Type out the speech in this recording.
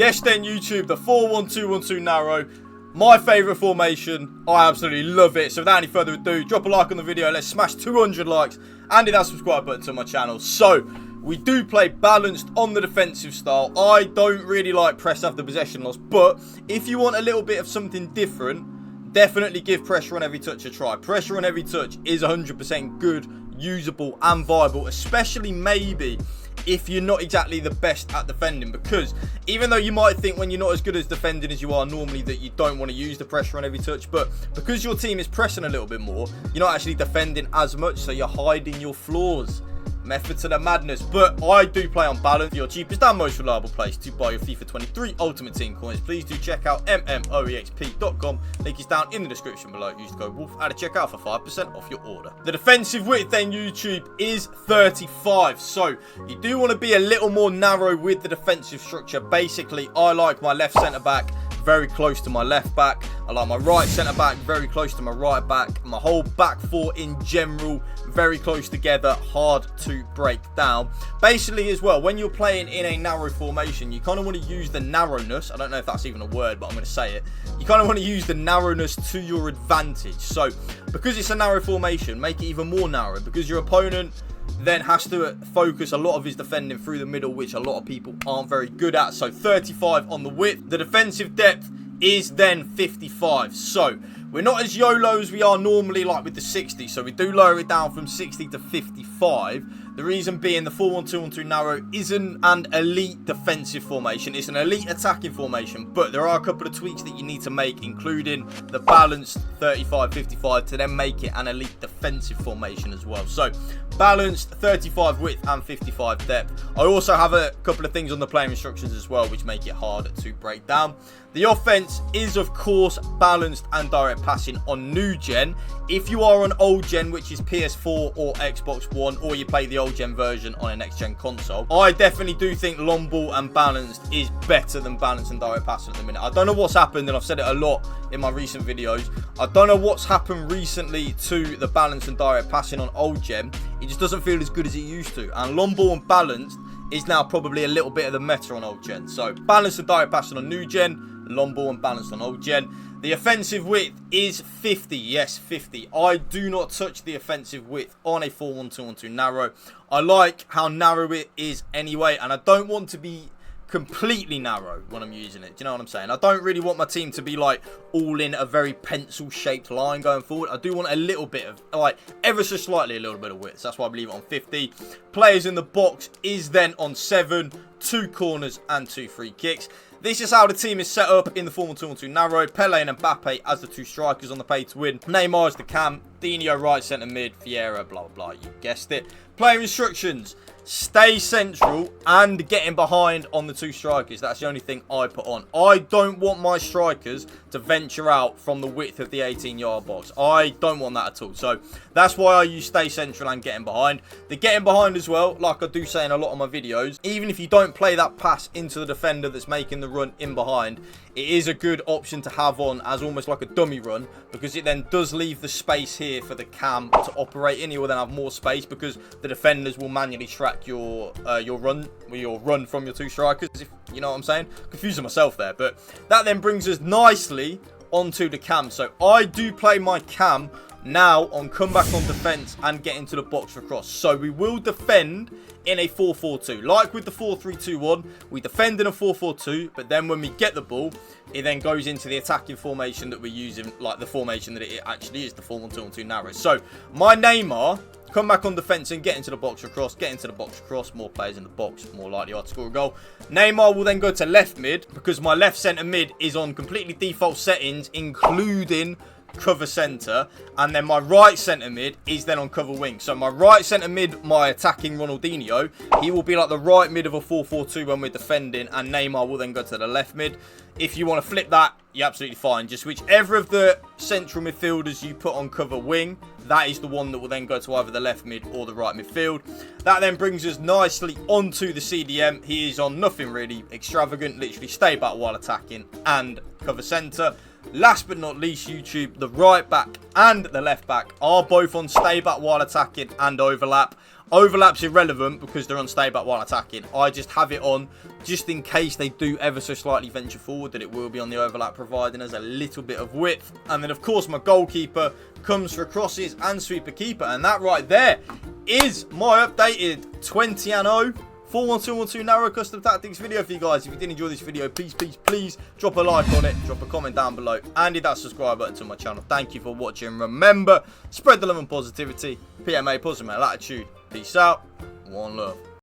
Yes then YouTube, the 4-1-2-1-2 narrow, my favourite formation. I absolutely love it. So without any further ado, drop a like on the video. Let's smash 200 likes and hit that subscribe button to my channel. So we do play balanced on the defensive style. I don't really like press after possession loss, but if you want a little bit of something different, definitely give pressure on every touch a try. Pressure on every touch is 100% good, usable and viable, especially maybe if you're not exactly the best at defending, because even though you might think when you're not as good as defending as you are normally that you don't want to use the pressure on every touch, but because your team is pressing a little bit more, you're not actually defending as much, so you're hiding your flaws. Method to the madness. But I do play on balance. For your cheapest and most reliable place to buy your FIFA 23 Ultimate Team coins, please do check out mmoexp.com. Link is down in the description below. Use the code WOLF at a checkout for 5% off your order. The defensive width then, YouTube, is 35. So you do want to be a little more narrow with the defensive structure. Basically, I like my left centre back very close to my left back. I like my right centre back very close to my right back. My whole back four in general very close together, hard to break down. Basically as well, when you're playing in a narrow formation, you kind of want to use the narrowness. I don't know if that's even a word, but I'm going to say it. You kind of want to use the narrowness to your advantage. So because it's a narrow formation, make it even more narrow, because your opponent then has to focus a lot of his defending through the middle, which a lot of people aren't very good at. So 35 on the width. The defensive depth is then 55. So we're not as YOLO as we are normally, like with the 60. So we do lower it down from 60 to 55. The reason being the 4-1-2-1-2 narrow isn't an elite defensive formation. It's an elite attacking formation, but there are a couple of tweaks that you need to make, including the balanced 35-55 to then make it an elite defensive formation as well. So balanced 35 width and 55 depth. I also have a couple of things on the playing instructions as well, which make it harder to break down. The offense is, of course, balanced and direct passing on new gen. If you are on old gen, which is PS4 or Xbox One, or you play the old gen version on a next gen console, I definitely do think long ball and balanced is better than balanced and direct passing at the minute. I don't know what's happened, and I've said it a lot in my recent videos. I don't know what's happened recently to the balanced and direct passing on old gen. It just doesn't feel as good as it used to, and long ball and balanced is now probably a little bit of the meta on old gen. So balanced and direct passing on new gen, long ball and balanced on old gen. The offensive width is 50. Yes, 50. I do not touch the offensive width on a 4-1-2-1-2 narrow. I like how narrow it is anyway, and I don't want to be completely narrow when I'm using it. Do you know what I'm saying? I don't really want my team to be like all in a very pencil shaped line going forward. I do want a little bit of, like, ever so slightly a little bit of width. So that's why I leave it on 50. Players in the box is then on 7, 2 corners and 2 free kicks. This is how the team is set up in the 4-1-2-1-2 narrow. Pele and Mbappe as the 2 strikers on the pay to win. Neymar as the cam. Dino right centre mid. Vieira, blah, blah, blah. You guessed it. Player instructions. Stay central and getting behind on the 2 strikers. That's the only thing I put on. I don't want my strikers to venture out from the width of the 18-yard box. I don't want that at all. So that's why I use stay central and getting behind. The getting behind as well, like I do say in a lot of my videos, even if you don't play that pass into the defender that's making the run in behind, it is a good option to have on as almost like a dummy run, because it then does leave the space here for the cam to operate in. You will then have more space because the defenders will manually track your run from your 2 strikers, if you know what I'm saying. Confusing myself there, but that then brings us nicely onto the cam. So I do play my cam now on comeback on defense and get into the box for cross. So we will defend in a 4-4-2. Like with the 4-3-2-1, we defend in a 4-4-2, but then when we get the ball, it then goes into the attacking formation that we're using, like the formation that it actually is, the 4-1-2-1-2 narrow. So my Neymar, come back on defense and get into the box across, get into the box across, more players in the box, more likely to score a goal. Neymar will then go to left mid, because my left centre mid is on completely default settings, including cover centre, and then my right centre mid is then on cover wing. So my right centre mid, my attacking Ronaldinho, he will be like the right mid of a 4-4-2 when we're defending, and Neymar will then go to the left mid. If you want to flip that, you're absolutely fine. Just whichever of the central midfielders you put on cover wing, that is the one that will then go to either the left mid or the right midfield. That then brings us nicely onto the CDM. He is on nothing really extravagant, literally stay back while attacking and cover centre. Last but not least, YouTube, the right back and the left back are both on stay back while attacking and overlap. Overlap's irrelevant because they're on stay back while attacking. I just have it on just in case they do ever so slightly venture forward, that it will be on the overlap, providing us a little bit of width. And then, of course, my goalkeeper comes for crosses and sweeper keeper. And that right there is my updated 20-0 4-1-2-1-2 narrow custom tactics video for you guys. If you did enjoy this video, please drop a like on it, drop a comment down below, and hit that subscribe button to my channel. Thank you for watching. Remember, spread the love and positivity. PMA, positive mental attitude. Peace out. One love.